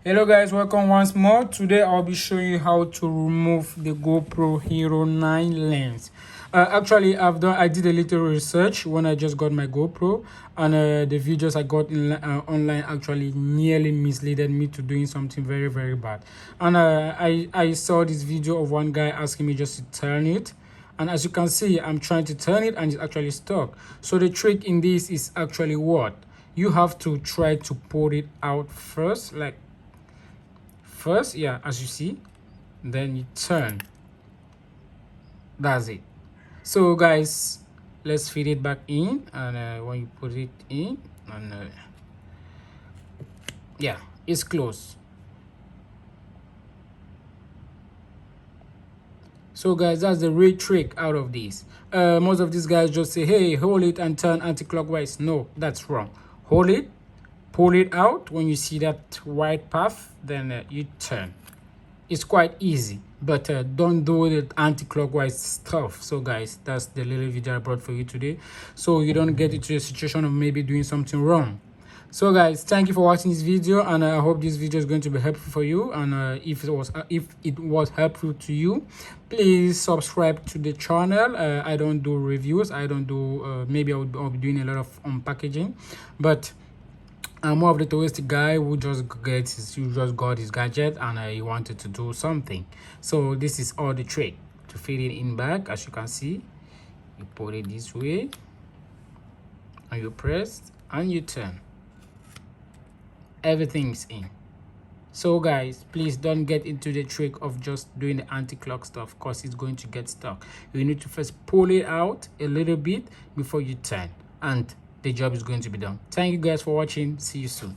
Hello guys, welcome once more. Today I'll be showing you how to remove the GoPro Hero 9 lens. I did a little research when I just got my GoPro, and the videos I got online actually nearly misled me to doing something very bad. And I saw this video of one guy asking me just to turn it, and as you can see, I'm trying to turn it and it's actually stuck. So the trick in this is actually what? You have to try to pull it out first, like first, yeah, as you see, then you turn. That's it. So guys, let's feed it back in, and when you put it in, and yeah, it's closed. So guys, that's the real trick out of this. Most of these guys just say, hey, hold it and turn anti-clockwise. No, that's wrong. Hold it, pull it out. When you see that white path, then you turn. It's quite easy, but don't do the anti-clockwise stuff. So guys, that's the little video I brought for you today, so you don't get into a situation of maybe doing something wrong. So guys, thank you for watching this video, and I hope this video is going to be helpful for you. And if it was helpful to you, please subscribe to the channel. I don't do reviews, I don't do maybe I'll be doing a lot of unpackaging, but I'm more of the touristic guy who just got his gadget, and he wanted to do something. So this is all the trick to fit it in back. As you can see, you put it this way and you press and you turn. Everything's in. So guys, please don't get into the trick of just doing the anti-clock stuff, because it's going to get stuck. You need to first pull it out a little bit before you turn, and the job is going to be done. Thank you guys for watching. See you soon.